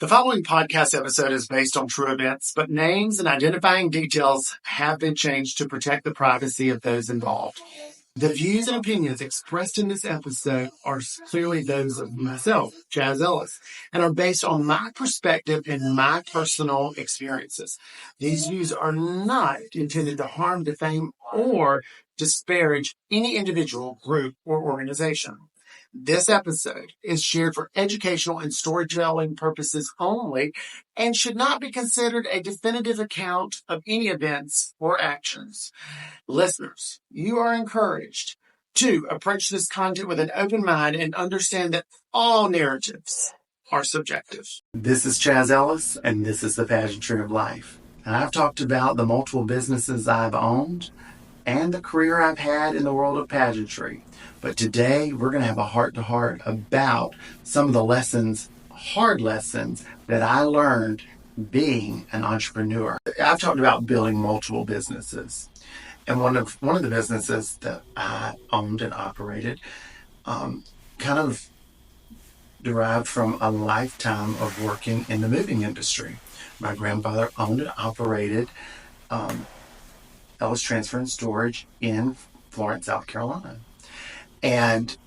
The following podcast episode is based on true events, but names and identifying details have been changed to protect the privacy of those involved. The views and opinions expressed in this episode are clearly those of myself, Chaz Ellis, and are based on my perspective and my personal experiences. These views are not intended to harm, defame, or disparage any individual, group, or organization. This episode is shared for educational and storytelling purposes only and should not be considered a definitive account of any events or actions. Listeners, you are encouraged to approach this content with an open mind and understand that all narratives are subjective. This is Chaz Ellis, and this is the Pageantry of Life. And I've talked about the multiple businesses I've owned and the career I've had in the world of pageantry. But today, we're going to have a heart-to-heart about some of the lessons, hard lessons, that I learned being an entrepreneur. I've talked about building multiple businesses. And one of the businesses that I owned and operated kind of derived from a lifetime of working in the moving industry. My grandfather owned and operated Ellis Transfer and Storage in Florence, South Carolina. And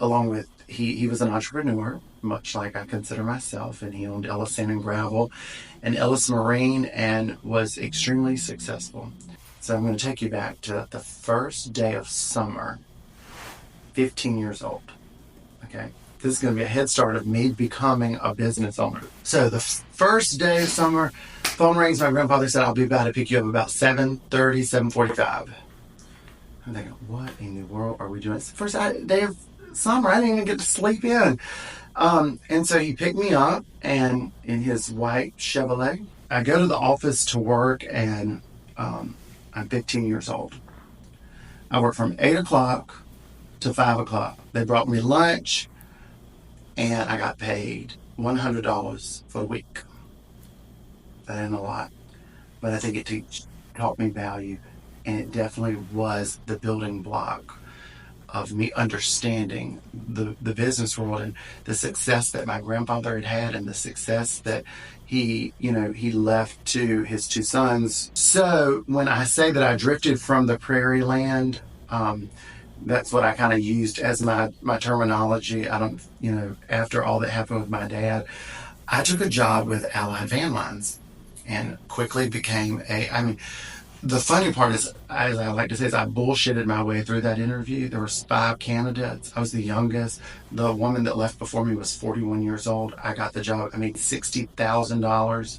along with, he was an entrepreneur, much like I consider myself, and he owned Ellis Sand and Gravel and Ellis Marine and was extremely successful. So I'm going to take you back to the first day of summer, 15 years old. Okay, this is going to be a head start of me becoming a business owner. So the first day of summer, phone rings. My grandfather said, "I'll be by to pick you up about 7:30, 7:45. I'm thinking, what in the world are we doing? It's the first day of summer. I didn't even get to sleep in. And so he picked me up and in his white Chevrolet. I go to the office to work, and I'm 15 years old. I work from 8 o'clock to 5 o'clock. They brought me lunch, and I got paid $100 for the week. That ain't a lot, but I think it taught me value. And it definitely was the building block of me understanding the business world and the success that my grandfather had and the success that he left to his two sons. So when I say that I drifted from the prairie land, that's what I kind of used as my terminology. After all that happened with my dad, I took a job with Allied Van Lines and quickly became the funny part is, as I like to say, is I bullshitted my way through that interview. There was 5 candidates. I was the youngest. The woman that left before me was 41 years old. I got the job. I made $60,000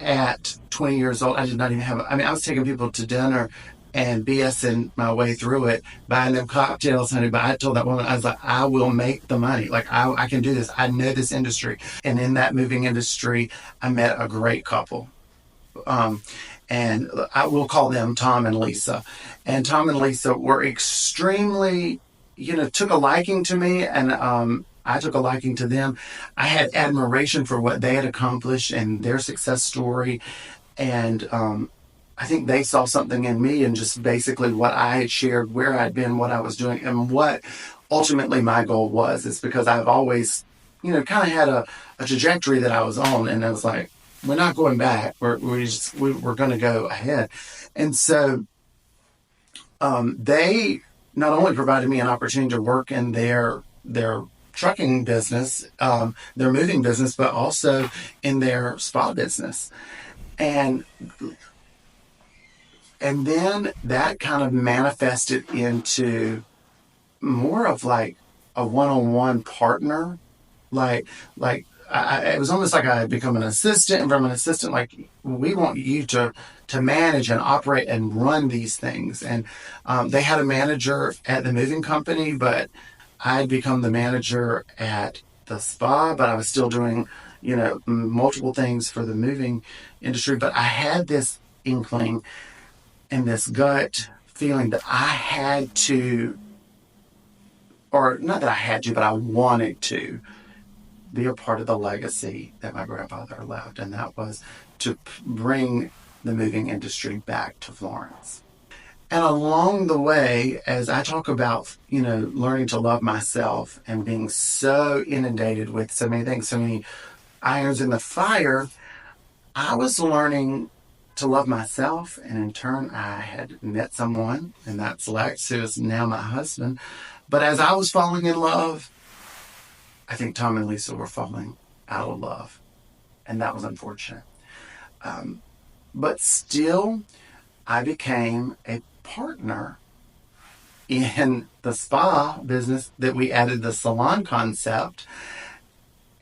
at 20 years old. I did not even have, I was taking people to dinner and BSing my way through it, buying them cocktails, honey. But I told that woman, I was like, I will make the money. Like, I can do this. I know this industry. And in that moving industry, I met a great couple. And I will call them Tom and Lisa. And Tom and Lisa were extremely, took a liking to me, and I took a liking to them. I had admiration for what they had accomplished and their success story. And I think they saw something in me and just basically what I had shared, where I'd been, what I was doing, and what ultimately my goal was. It's because I've always, kind of had a trajectory that I was on, and I was like, we're not going back. We're going to go ahead. And so they not only provided me an opportunity to work in their trucking business, their moving business, but also in their spa business. And then that kind of manifested into more of like a one-on-one partner, it was almost like I had become an assistant, and from an assistant, like, we want you to manage and operate and run these things. And they had a manager at the moving company, but I had become the manager at the spa, but I was still doing, multiple things for the moving industry. But I had this inkling and this gut feeling that I had to, or not that I had to, but I wanted to be a part of the legacy that my grandfather left, and that was to bring the moving industry back to Florence. And along the way, as I talk about, learning to love myself and being so inundated with so many things, so many irons in the fire, I was learning to love myself, and in turn, I had met someone, and that's Lex, who is now my husband. But as I was falling in love, I think Tom and Lisa were falling out of love, and that was unfortunate. But still, I became a partner in the spa business that we added the salon concept.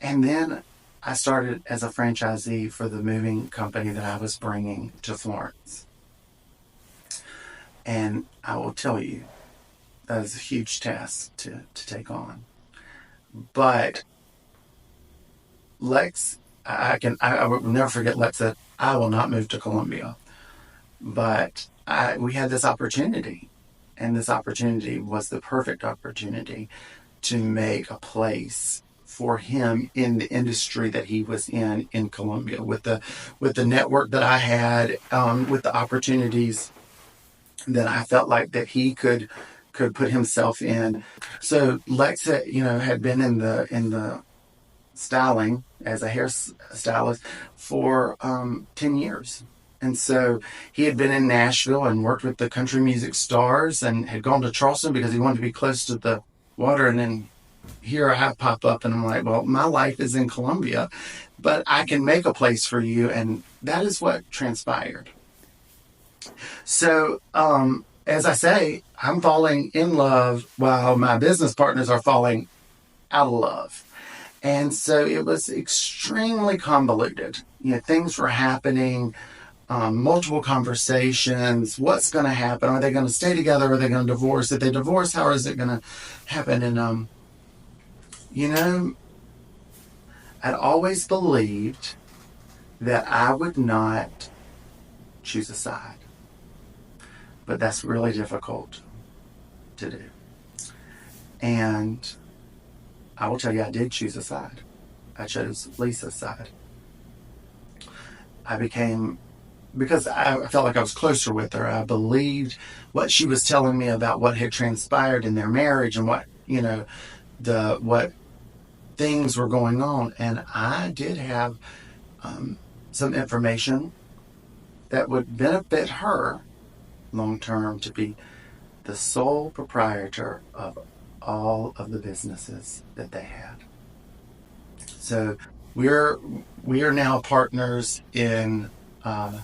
And then I started as a franchisee for the moving company that I was bringing to Florence. And I will tell you, that was a huge task to take on. But Lex, I will never forget Lex said, I will not move to Colombia. But we had this opportunity, and this opportunity was the perfect opportunity to make a place for him in the industry that he was in Colombia, with the network that I had, with the opportunities that I felt like that he could put himself in. So Lex had been in the styling as a hairstylist for 10 years. And so he had been in Nashville and worked with the country music stars, and had gone to Charleston because he wanted to be close to the water. And then here I pop up, and I'm like, well, my life is in Colombia, but I can make a place for you. And that is what transpired. So, as I say, I'm falling in love while my business partners are falling out of love. And so it was extremely convoluted. Things were happening, multiple conversations. What's going to happen? Are they going to stay together? Are they going to divorce? If they divorce, how is it going to happen? And, I'd always believed that I would not choose a side. But that's really difficult to do. And I will tell you, I did choose a side. I chose Lisa's side. Because I felt like I was closer with her. I believed what she was telling me about what had transpired in their marriage, and what things were going on. And I did have some information that would benefit her long term, to be the sole proprietor of all of the businesses that they had. So we are now partners in the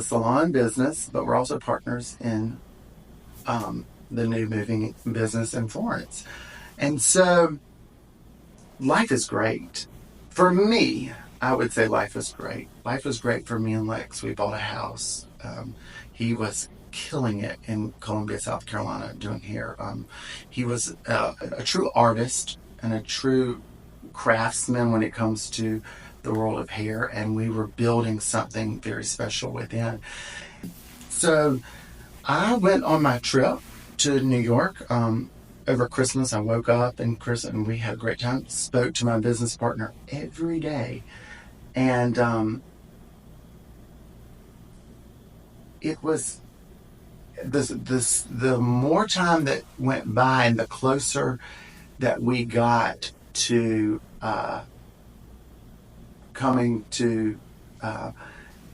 salon business, but we're also partners in the new moving business in Florence. And so life is great. For me, I would say life is great. Life was great for me and Lex. We bought a house. He was killing it in Columbia, South Carolina, doing hair. He was a true artist and a true craftsman when it comes to the world of hair, and we were building something very special within. So I went on my trip to New York over Christmas. I woke up and we had a great time. Spoke to my business partner every day, and it was the more time that went by, and the closer that we got to coming to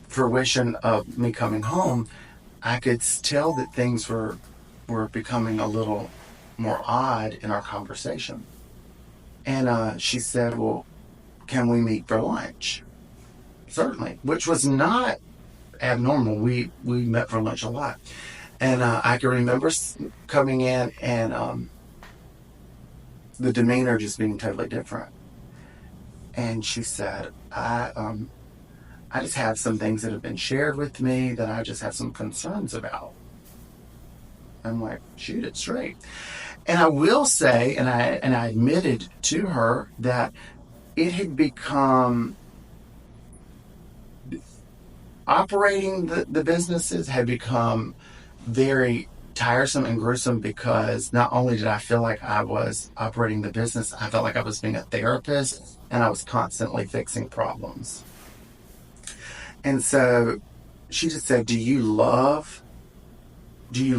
fruition of me coming home, I could tell that things were becoming a little more odd in our conversation. And she said, well, can we meet for lunch? Certainly, which was not abnormal. We met for lunch a lot. And I can remember coming in, and the demeanor just being totally different. And she said, I just have some things that have been shared with me that I just have some concerns about. I'm like, shoot it straight. And I will say, and I admitted to her that it had become, operating the businesses had become very tiresome and gruesome, because not only did I feel like I was operating the business, I felt like I was being a therapist, and I was constantly fixing problems. And so she just said, do you love the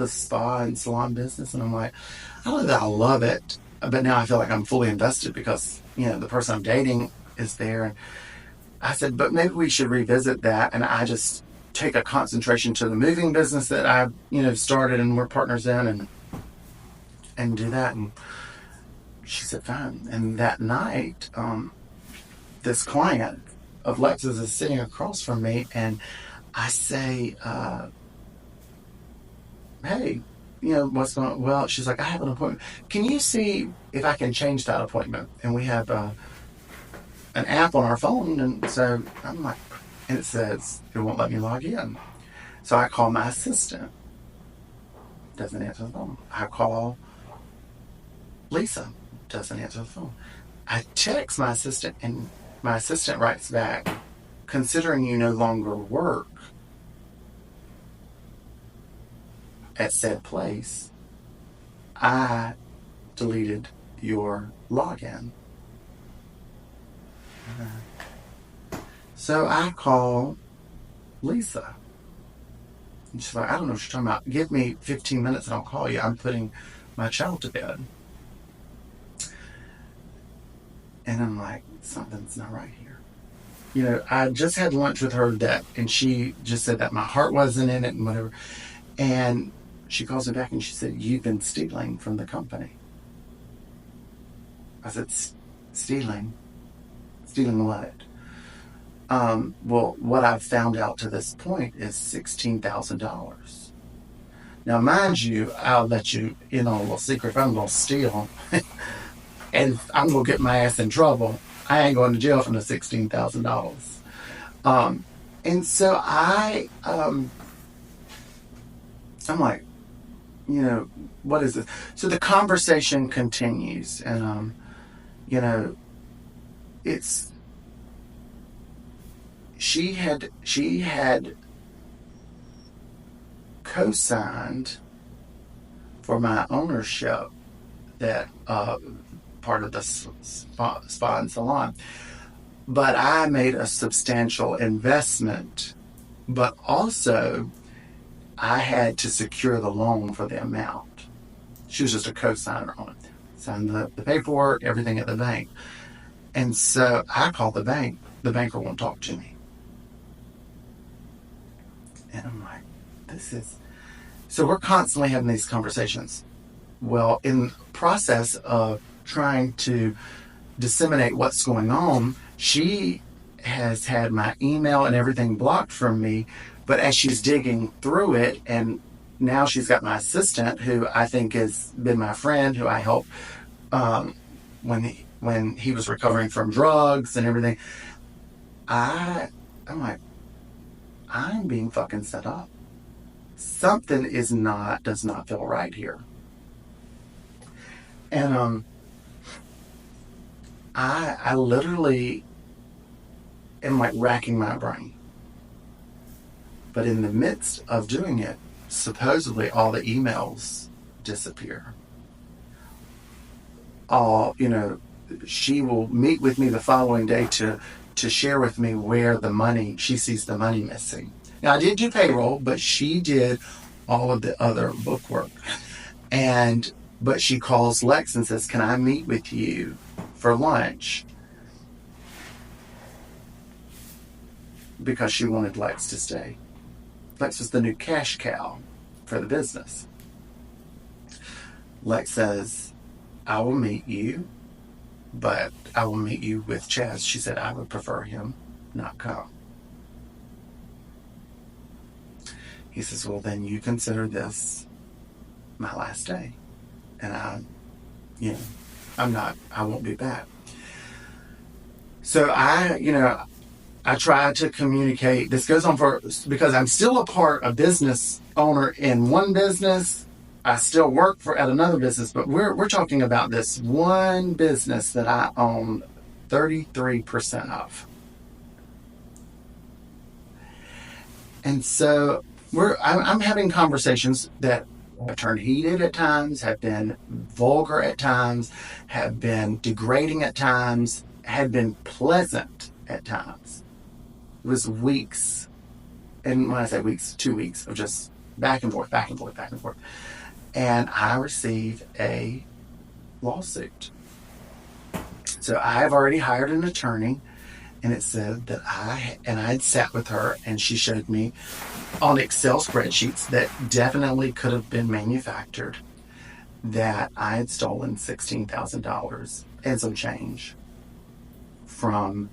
spa and salon business? And I'm like, I don't know that I love it, but now I feel like I'm fully invested because, the person I'm dating is there. And I said, but maybe we should revisit that. And I just take a concentration to the moving business that I, started and we're partners in, and do that. And she said, fine. And that night, this client of Lex's is sitting across from me, and I say, hey, what's going on? Well, she's like, I have an appointment. Can you see if I can change that appointment? And we have an app on our phone. And so I'm like, and it says it won't let me log in. So I call my assistant. Doesn't answer the phone. I call Lisa. Doesn't answer the phone. I text my assistant, and my assistant writes back, considering you no longer work at said place, I deleted your login. So I call Lisa. And she's like, I don't know what you're talking about. Give me 15 minutes and I'll call you. I'm putting my child to bed. And I'm like, something's not right here. I just had lunch with her and she just said that my heart wasn't in it and whatever. And she calls me back and she said, you've been stealing from the company. I said, stealing? Stealing what? Well, what I've found out to this point is $16,000. Now, mind you, I'll let you in on a little secret. If I'm going to steal and I'm going to get my ass in trouble, I ain't going to jail for the $16,000. And so I'm like, what is this? So the conversation continues, and, she had co-signed for my ownership that part of the spa and salon, but I made a substantial investment, but also I had to secure the loan for the amount. She was just a co-signer on it. Signed the paperwork, everything at the bank. And so I called the bank. The banker won't talk to me. And I'm like, so we're constantly having these conversations. Well, in the process of trying to disseminate what's going on, she has had my email and everything blocked from me. But as she's digging through it, and now she's got my assistant, who I think has been my friend, who I helped when he was recovering from drugs and everything. I'm like, I'm being fucking set up. Something does not feel right here. And I literally am like racking my brain. But in the midst of doing it, supposedly all the emails disappear. She will meet with me the following day to share with me where she sees the money missing. Now, I did do payroll, but she did all of the other bookwork. But she calls Lex and says, can I meet with you for lunch? Because she wanted Lex to stay. Lex was the new cash cow for the business. Lex says, I will meet you, but I will meet you with Chaz. She said, I would prefer him not come. He says, well, then you consider this my last day. And I won't be back. So I try to communicate. This goes on because I'm still a business owner in one business. I still work at another business, but we're talking about this one business that I own 33% of. And so I'm having conversations that have turned heated at times, have been vulgar at times, have been degrading at times, have been pleasant at times. It was weeks, and when I say weeks, 2 weeks of just back and forth, back and forth, back and forth. And I received a lawsuit. So I have already hired an attorney, and it said that I had sat with her, and she showed me on Excel spreadsheets that definitely could have been manufactured, that I had stolen $16,000 and some change from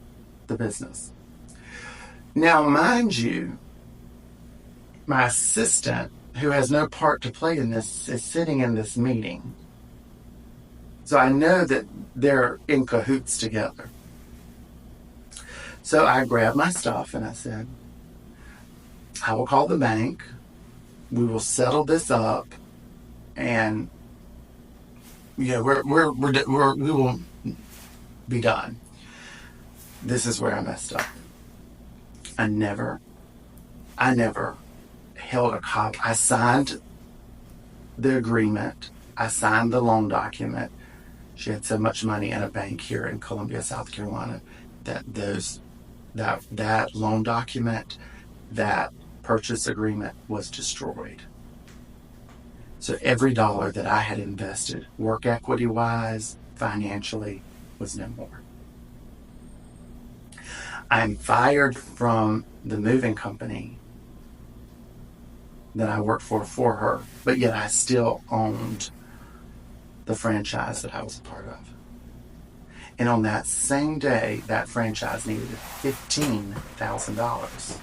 the business. Now, mind you, my assistant, who has no part to play in this, is sitting in this meeting. So I know that they're in cahoots together. So I grabbed my stuff and I said, I will call the bank. We will settle this up, and we will be done. This is where I messed up. I never held a copy. I signed the agreement. I signed the loan document. She had so much money in a bank here in Columbia, South Carolina, that that loan document, that purchase agreement was destroyed. So every dollar that I had invested, work equity wise, financially, was no more. I'm fired from the moving company that I worked for her, but yet I still owned the franchise that I was a part of. And on that same day, that franchise needed $15,000.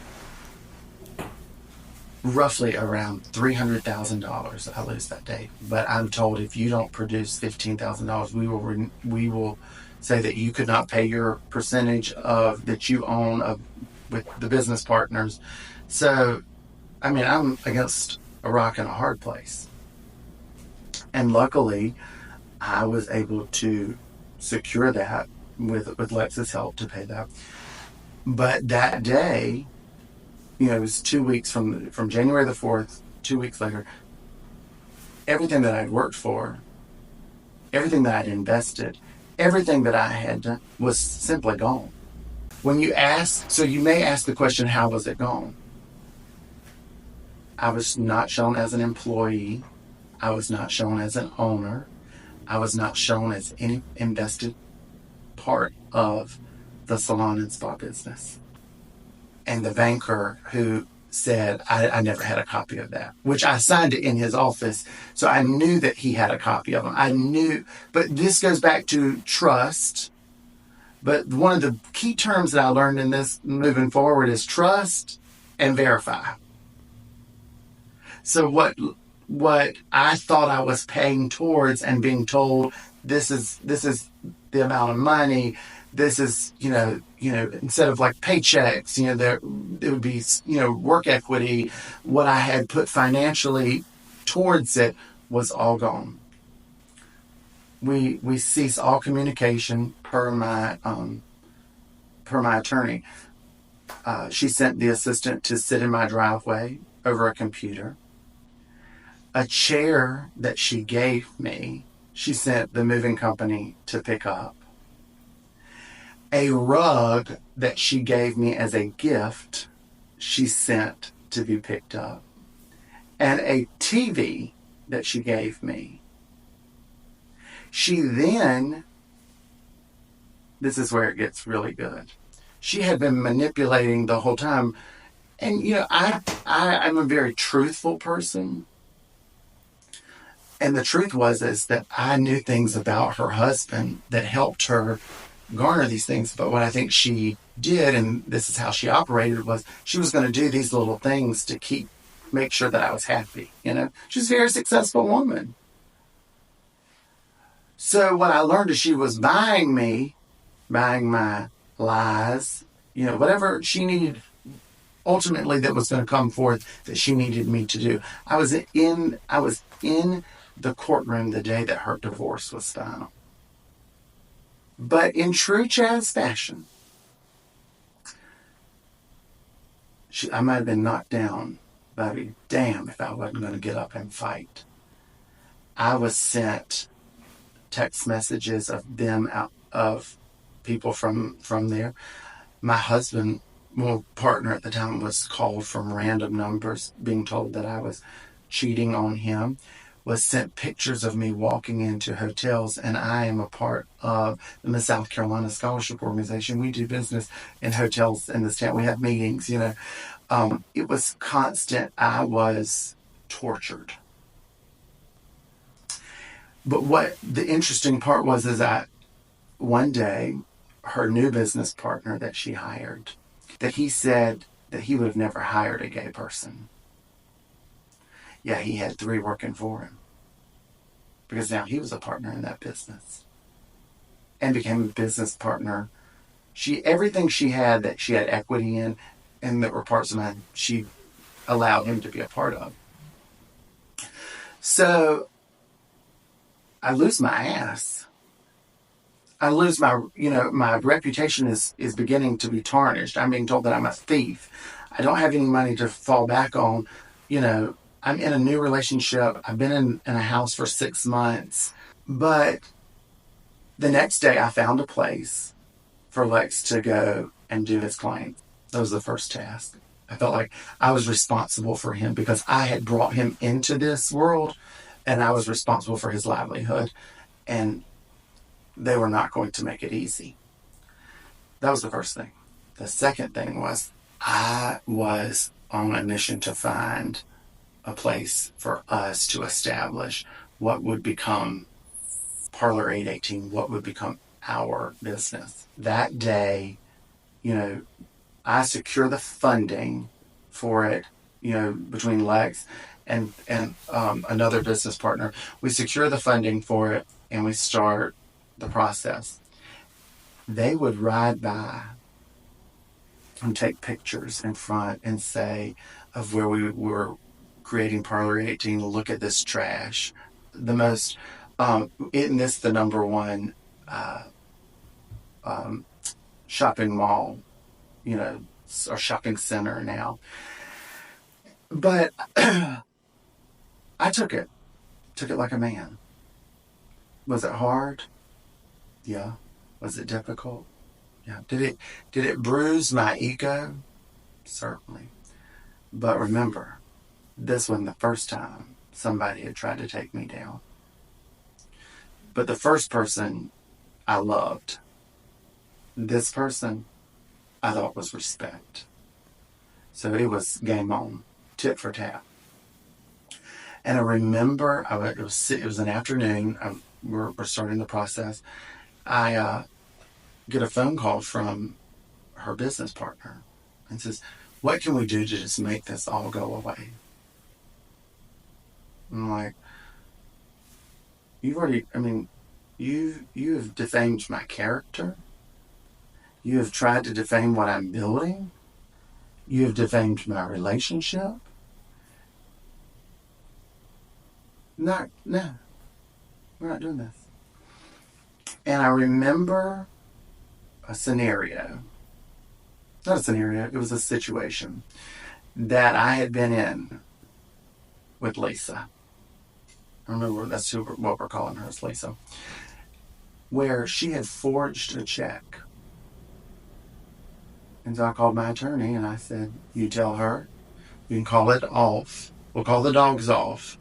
Roughly around $300,000 I lose that day. But I'm told if you don't produce $15,000, we will say that you could not pay your percentage of that you own with the business partners. So, I mean, I'm against a rock and a hard place. And luckily, I was able to secure that with Lex's help to pay that. But that day, it was 2 weeks from January the 4th, 2 weeks later, everything that I'd worked for, everything that I'd invested, everything that I had done was simply gone. When you ask, so you may ask the question, how was it gone? I was not shown as an employee. I was not shown as an owner. I was not shown as any invested part of the salon and spa business. And the banker who said, I never had a copy of that, which I signed it in his office. So I knew that he had a copy of them. I knew, but this goes back to trust. But one of the key terms that I learned in this moving forward is trust and verify. So what I thought I was paying towards and being told, this is the amount of money, this is, instead of like paychecks, it would be, work equity, what I had put financially towards it was all gone. We ceased all communication per my attorney. She sent the assistant to sit in my driveway over a computer. A chair that she gave me, she sent the moving company to pick up. A rug that she gave me as a gift, she sent to be picked up. And a TV that she gave me. She then, this is where it gets really good. She had been manipulating the whole time. And, I'm a very truthful person. And the truth is that I knew things about her husband that helped her garner these things. But what I think she did, and this is how she operated, was she was going to do these little things to make sure that I was happy. She's a very successful woman. So what I learned is she was buying my lies, whatever she needed ultimately that was going to come forth that she needed me to do. I was in the courtroom the day that her divorce was final. But in true Chaz fashion, I might have been knocked down, but I'd be damned if I wasn't going to get up and fight. I was sent text messages of people from there. My husband, partner at the time, was called from random numbers being told that I was cheating on him. was sent pictures of me walking into hotels, and I am a part of the Miss South Carolina Scholarship Organization. We do business in hotels in this town. We have meetings, you know. It was constant. I was tortured. But what the interesting part was is that one day, her new business partner that she hired, that he said that he would have never hired a gay person. Yeah, he had 3 working for him because now he was a partner in that business and became a business partner. Everything she had that she had equity in and that were parts of mine, she allowed him to be a part of. So I lose my ass. I lose my reputation is beginning to be tarnished. I'm being told that I'm a thief. I don't have any money to fall back on. I'm in a new relationship. I've been in a house for 6 months. But the next day I found a place for Lex to go and do his claim. That was the first task. I felt like I was responsible for him because I had brought him into this world and I was responsible for his livelihood. And they were not going to make it easy. That was the first thing. The second thing was I was on a mission to find a place for us to establish what would become Parlor 818, what would become our business. That day, I secure the funding for it, between Lex and another business partner. We secure the funding for it and we start the process. They would ride by and take pictures in front and say of where we were creating Parlor 18, look at this trash. The most, isn't this the number one shopping mall, or shopping center now? But I took it like a man. Was it hard? Yeah. Was it difficult? Yeah. Did it bruise my ego? Certainly. But remember, this wasn't the first time somebody had tried to take me down. But the first person I loved. This person I thought was respect. So it was game on, tit for tat. And I remember it was an afternoon. We're starting the process. I get a phone call from her business partner and says, "What can we do to just make this all go away?" I'm like, you have defamed my character. You have tried to defame what I'm building. You have defamed my relationship. No, we're not doing this. And I remember a scenario. Not a scenario, it was a situation that I had been in with Lisa. I remember that's what we're calling her, is Lisa. Where she had forged a check. And so I called my attorney and I said, "You tell her, you can call it off. We'll call the dogs off.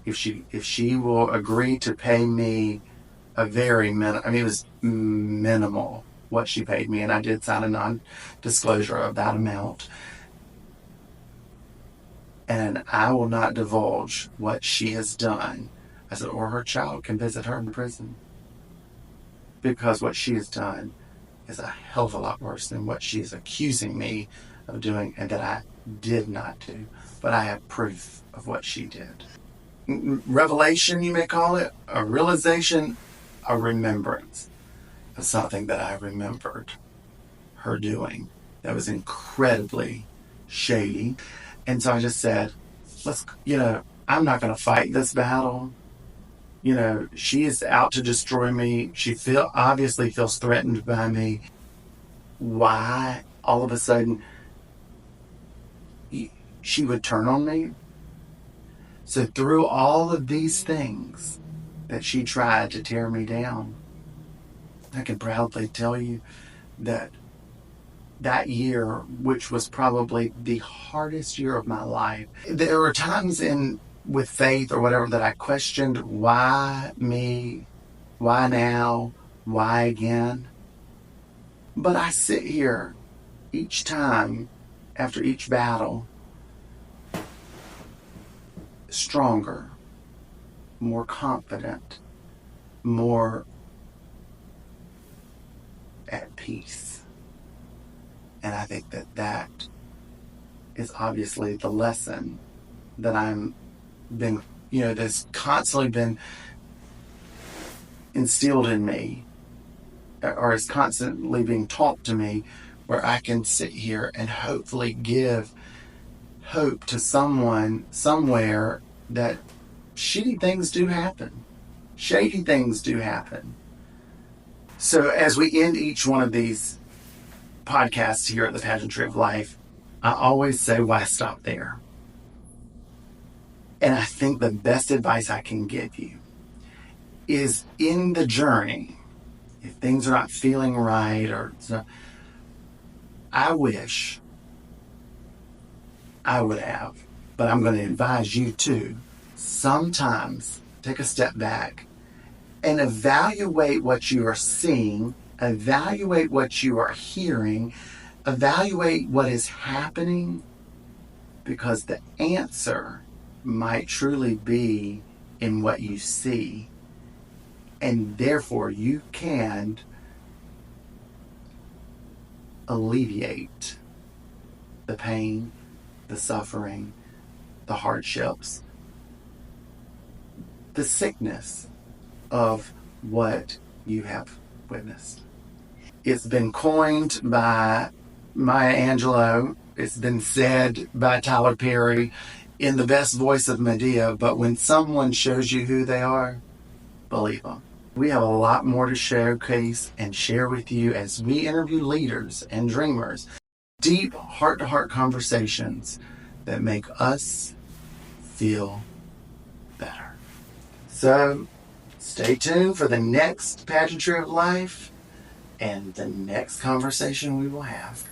If she will agree to pay me a very it was minimal what she paid me, and I did sign a non-disclosure of that amount. And I will not divulge what she has done." I said, "Or her child can visit her in prison. Because what she has done is a hell of a lot worse than what she is accusing me of doing and that I did not do. But I have proof of what she did." Revelation, you may call it, a realization, a remembrance of something that I remembered her doing that was incredibly shady. And so I just said, I'm not going to fight this battle. She is out to destroy me. She obviously feels threatened by me. Why all of a sudden she would turn on me? So through all of these things that she tried to tear me down, I can proudly tell you that year, which was probably the hardest year of my life, there were times in with faith or whatever, that I questioned, why me? Why now? Why again? But I sit here each time, after each battle, stronger, more confident, more at peace. And I think that that is obviously the lesson that that's constantly been instilled in me, or is constantly being taught to me, where I can sit here and hopefully give hope to someone somewhere that shitty things do happen. Shady things do happen. So as we end each one of these podcasts here at the Pageantry of Life, I always say, why stop there? And I think the best advice I can give you is, in the journey, if things are not feeling right, I wish I would have, but I'm going to advise you to sometimes take a step back and evaluate what you are seeing, evaluate what you are hearing, evaluate what is happening, because the answer might truly be in what you see, and therefore you can alleviate the pain, the suffering, the hardships, the sickness of what you have witnessed. It's been coined by Maya Angelou. It's been said by Tyler Perry in the best voice of Medea, but when someone shows you who they are, believe them. We have a lot more to showcase and share with you as we interview leaders and dreamers. Deep heart-to-heart conversations that make us feel better. So stay tuned for the next Pageantry of Life and the next conversation we will have.